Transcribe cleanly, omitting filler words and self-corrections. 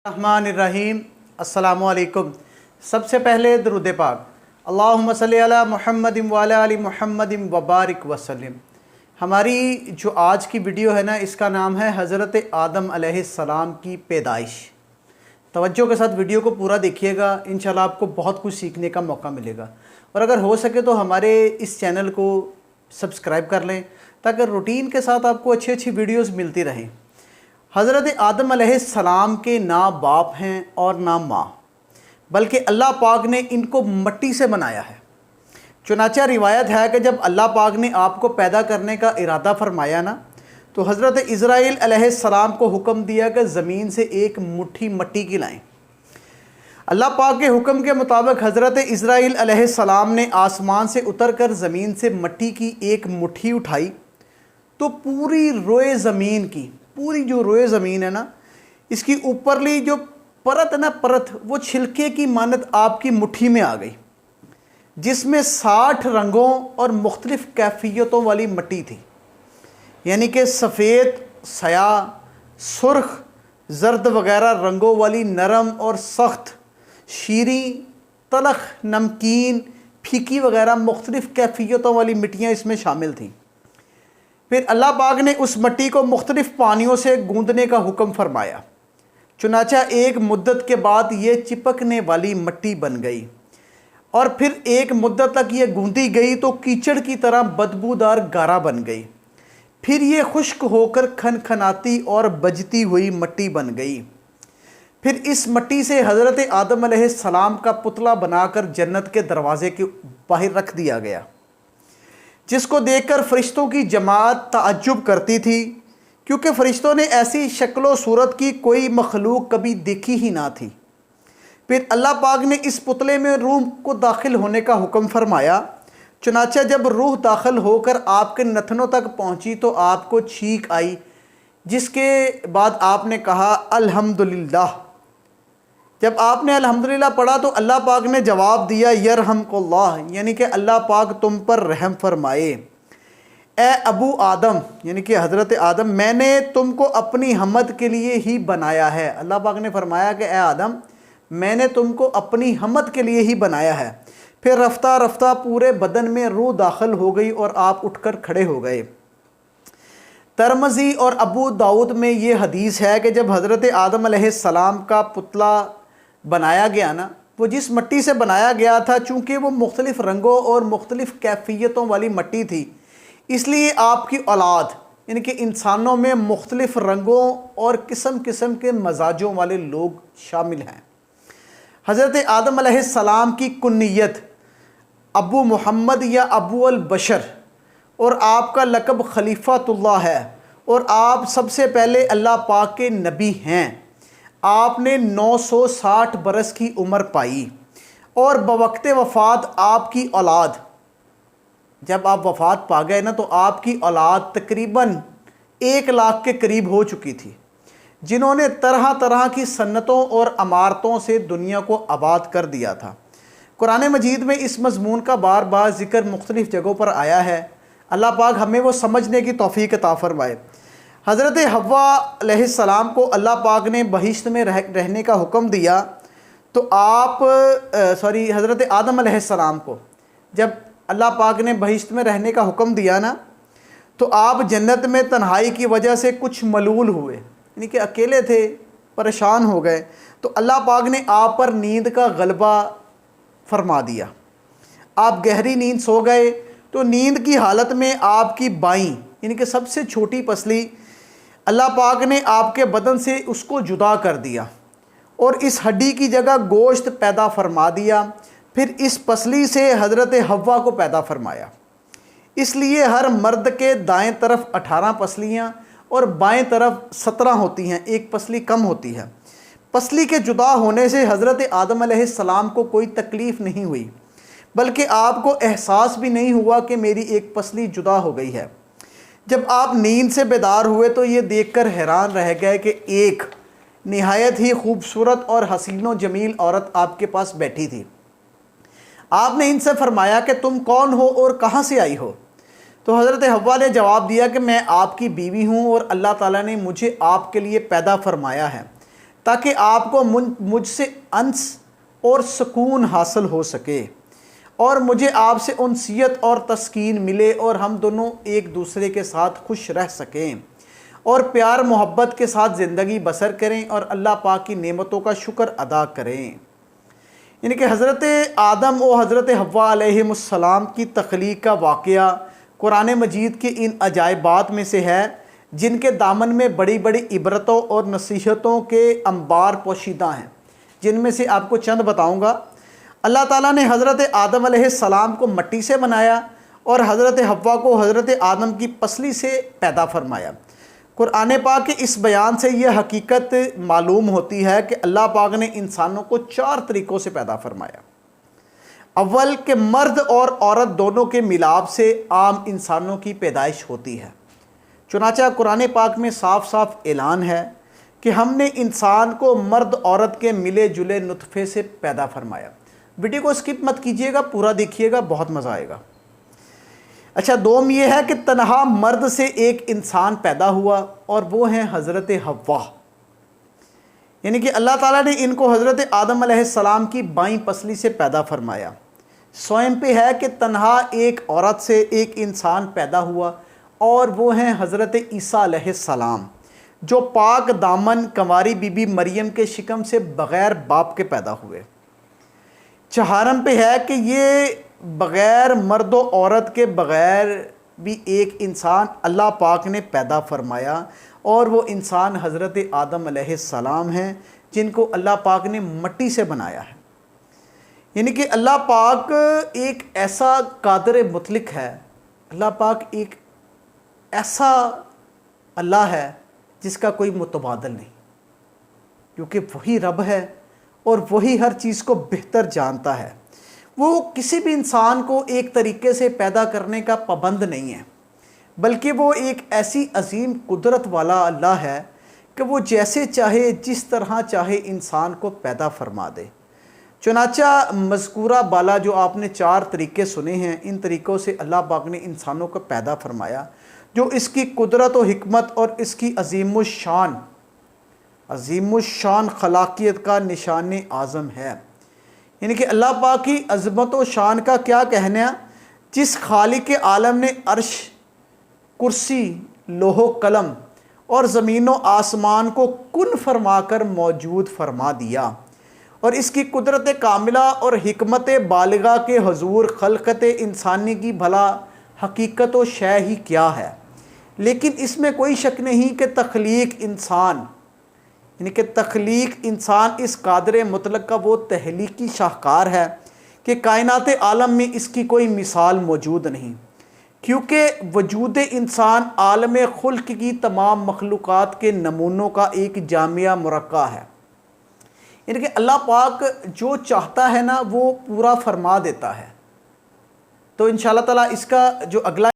الرحمن الرحیم السلام علیکم۔ سب سے پہلے درود پاک، اللہم صلی علی محمد وعلی آل محمد وبارک وسلم۔ ہماری جو آج کی ویڈیو ہے نا، اس کا نام ہے حضرت آدم علیہ السلام کی پیدائش۔ توجہ کے ساتھ ویڈیو کو پورا دیکھیے گا، انشاءاللہ آپ کو بہت کچھ سیکھنے کا موقع ملے گا، اور اگر ہو سکے تو ہمارے اس چینل کو سبسکرائب کر لیں تاکہ روٹین کے ساتھ آپ کو اچھی ویڈیوز ملتی رہیں۔ حضرت آدم علیہ السلام کے نہ باپ ہیں اور نہ ماں، بلکہ اللہ پاک نے ان کو مٹی سے بنایا ہے۔ چنانچہ روایت ہے کہ جب اللہ پاک نے آپ کو پیدا کرنے کا ارادہ فرمایا نا، تو حضرت اسرائیل علیہ السلام کو حکم دیا کہ زمین سے ایک مٹھی مٹی کی لائیں۔ اللہ پاک کے حکم کے مطابق حضرت اسرائیل علیہ السلام نے آسمان سے اتر کر زمین سے مٹی کی ایک مٹھی اٹھائی، تو پوری روئے زمین کی، پوری جو روئے زمین ہے نا، اس کی اوپرلی جو پرت ہے نا، پرت وہ چھلکے کی مانت آپ کی مٹھی میں آ گئی، جس میں 60 رنگوں اور مختلف کیفیتوں والی مٹی تھی، یعنی کہ سفید، سیاہ، سرخ، زرد وغیرہ رنگوں والی نرم اور سخت، شیریں، تلخ، نمکین، پھیکی وغیرہ مختلف کیفیتوں والی مٹیاں اس میں شامل تھیں۔ پھر اللہ پاک نے اس مٹی کو مختلف پانیوں سے گوندنے کا حکم فرمایا، چنانچہ ایک مدت کے بعد یہ چپکنے والی مٹی بن گئی، اور پھر ایک مدت تک یہ گوندی گئی تو کیچڑ کی طرح بدبودار گارا بن گئی، پھر یہ خشک ہو کر کھنکھناتی اور بجتی ہوئی مٹی بن گئی۔ پھر اس مٹی سے حضرت آدم علیہ السلام کا پتلا بنا کر جنت کے دروازے کے باہر رکھ دیا گیا، جس کو دیکھ کر فرشتوں کی جماعت تعجب کرتی تھی، کیونکہ فرشتوں نے ایسی شکل و صورت کی کوئی مخلوق کبھی دیکھی ہی نہ تھی۔ پھر اللہ پاک نے اس پتلے میں روح کو داخل ہونے کا حکم فرمایا، چنانچہ جب روح داخل ہو کر آپ کے نتنوں تک پہنچی تو آپ کو چھینک آئی، جس کے بعد آپ نے کہا الحمدللہ۔ جب آپ نے الحمدللہ پڑھا تو اللہ پاک نے جواب دیا یرحمک اللہ، یعنی کہ اللہ پاک تم پر رحم فرمائے۔ اے ابو آدم، یعنی کہ حضرت آدم، میں نے تم کو اپنی حمد کے لیے ہی بنایا ہے۔ اللہ پاک نے فرمایا کہ اے آدم، میں نے تم کو اپنی حمد کے لیے ہی بنایا ہے۔ پھر رفتہ رفتہ پورے بدن میں روح داخل ہو گئی اور آپ اٹھ کر کھڑے ہو گئے۔ ترمذی اور ابو داؤد میں یہ حدیث ہے کہ جب حضرت آدم علیہ السلام کا پتلا بنایا گیا نا، وہ جس مٹی سے بنایا گیا تھا، چونکہ وہ مختلف رنگوں اور مختلف کیفیتوں والی مٹی تھی، اس لیے آپ کی اولاد یعنی کہ انسانوں میں مختلف رنگوں اور قسم قسم کے مزاجوں والے لوگ شامل ہیں۔ حضرت آدم علیہ السلام کی کنیت ابو محمد یا ابو البشر، اور آپ کا لقب خلیفۃ اللہ ہے، اور آپ سب سے پہلے اللہ پاک کے نبی ہیں۔ آپ نے 960 برس کی عمر پائی، اور بوقت وفات آپ کی اولاد، جب آپ وفات پا گئے نا، تو آپ کی اولاد تقریباً 1 لاکھ کے قریب ہو چکی تھی، جنہوں نے طرح طرح کی صنعتوں اور عمارتوں سے دنیا کو آباد کر دیا تھا۔ قرآن مجید میں اس مضمون کا بار بار ذکر مختلف جگہوں پر آیا ہے۔ اللہ پاک ہمیں وہ سمجھنے کی توفیق عطا فرمائے۔ حضرت حوا علیہ السلام کو اللہ پاک نے بہشت میں رہنے کا حکم دیا، تو حضرت آدم علیہ السلام کو جب اللہ پاک نے بہشت میں رہنے کا حکم دیا نا، تو آپ جنت میں تنہائی کی وجہ سے کچھ ملول ہوئے، یعنی کہ اکیلے تھے، پریشان ہو گئے، تو اللہ پاک نے آپ پر نیند کا غلبہ فرما دیا۔ آپ گہری نیند سو گئے، تو نیند کی حالت میں آپ کی بائیں یعنی کہ سب سے چھوٹی پسلی، اللہ پاک نے آپ کے بدن سے اس کو جدا کر دیا، اور اس ہڈی کی جگہ گوشت پیدا فرما دیا۔ پھر اس پسلی سے حضرت حوا کو پیدا فرمایا۔ اس لیے ہر مرد کے دائیں طرف 18 پسلیاں اور بائیں طرف 17 ہوتی ہیں، ایک پسلی کم ہوتی ہے۔ پسلی کے جدا ہونے سے حضرت آدم علیہ السلام کو کوئی تکلیف نہیں ہوئی، بلکہ آپ کو احساس بھی نہیں ہوا کہ میری ایک پسلی جدا ہو گئی ہے۔ جب آپ نیند سے بیدار ہوئے تو یہ دیکھ کر حیران رہ گئے کہ ایک نہایت ہی خوبصورت اور حسین و جمیل عورت آپ کے پاس بیٹھی تھی۔ آپ نے ان سے فرمایا کہ تم کون ہو اور کہاں سے آئی ہو؟ تو حضرت حوا نے جواب دیا کہ میں آپ کی بیوی ہوں، اور اللہ تعالیٰ نے مجھے آپ کے لیے پیدا فرمایا ہے۔ تاکہ آپ کو مجھ سے انس اور سکون حاصل ہو سکے اور مجھے آپ سے انسیت اور تسکین ملے اور ہم دونوں ایک دوسرے کے ساتھ خوش رہ سکیں اور پیار محبت کے ساتھ زندگی بسر کریں اور اللہ پاک کی نعمتوں کا شکر ادا کریں۔ یعنی کہ حضرت آدم و حضرت حوا علیہ السلام کی تخلیق کا واقعہ قرآن مجید کے ان عجائبات میں سے ہے جن کے دامن میں بڑی بڑی عبرتوں اور نصیحتوں کے انبار پوشیدہ ہیں، جن میں سے آپ کو چند بتاؤں گا۔ اللہ تعالیٰ نے حضرت آدم علیہ السلام کو مٹی سے بنایا اور حضرت حوا کو حضرت آدم کی پسلی سے پیدا فرمایا۔ قرآن پاک کے اس بیان سے یہ حقیقت معلوم ہوتی ہے کہ اللہ پاک نے انسانوں کو 4 طریقوں سے پیدا فرمایا۔ اول کہ مرد اور عورت دونوں کے ملاپ سے عام انسانوں کی پیدائش ہوتی ہے۔ چنانچہ قرآن پاک میں صاف صاف اعلان ہے کہ ہم نے انسان کو مرد عورت کے ملے جلے نطفے سے پیدا فرمایا۔ ویڈیو کو اسکپ مت کیجیے گا، پورا دیکھیے گا، بہت مزہ آئے گا۔ اچھا، دوم یہ ہے کہ تنہا مرد سے ایک انسان پیدا ہوا اور وہ ہیں حضرت حوا، یعنی کہ اللہ تعالیٰ نے ان کو حضرت آدم علیہ السلام کی بائیں پسلی سے پیدا فرمایا۔ سوئم پہ ہے کہ تنہا ایک عورت سے ایک انسان پیدا ہوا اور وہ ہیں حضرت عیسیٰ علیہ السلام جو پاک دامن کنواری بی بی مریم کے شکم سے بغیر باپ کے پیدا ہوئے۔ چہارم پہ ہے کہ یہ بغیر مرد و عورت کے بغیر بھی ایک انسان اللہ پاک نے پیدا فرمایا اور وہ انسان حضرت آدم علیہ السلام ہیں جن کو اللہ پاک نے مٹی سے بنایا ہے۔ یعنی کہ اللہ پاک ایک ایسا قادر مطلق ہے، اللہ پاک ایک ایسا اللہ ہے جس کا کوئی متبادل نہیں، کیونکہ وہی رب ہے اور وہی ہر چیز کو بہتر جانتا ہے۔ وہ کسی بھی انسان کو ایک طریقے سے پیدا کرنے کا پابند نہیں ہے، بلکہ وہ ایک ایسی عظیم قدرت والا اللہ ہے کہ وہ جیسے چاہے جس طرح چاہے انسان کو پیدا فرما دے۔ چنانچہ مذکورہ بالا جو آپ نے 4 طریقے سنے ہیں، ان طریقوں سے اللہ پاک نے انسانوں کو پیدا فرمایا، جو اس کی قدرت و حکمت اور اس کی عظیم الشان خلاقیت کا نشان اعظم ہے۔ یعنی کہ اللہ پاک کی عظمت و شان کا کیا کہنا، جس خالق عالم نے عرش، کرسی، لوح و قلم اور زمین و آسمان کو کن فرما کر موجود فرما دیا، اور اس کی قدرت کاملہ اور حکمت بالغہ کے حضور خلقت انسانی کی بھلا حقیقت و شے ہی کیا ہے۔ لیکن اس میں کوئی شک نہیں کہ تخلیق انسان اس قادر مطلق کا وہ تخلیقی شاہکار ہے کہ کائنات عالم میں اس کی کوئی مثال موجود نہیں، کیونکہ وجود انسان عالم خلق کی تمام مخلوقات کے نمونوں کا ایک جامعہ مرکہ ہے۔ یعنی کہ اللہ پاک جو چاہتا ہے نا وہ پورا فرما دیتا ہے۔ تو انشاءاللہ تعالیٰ اس کا جو اگلا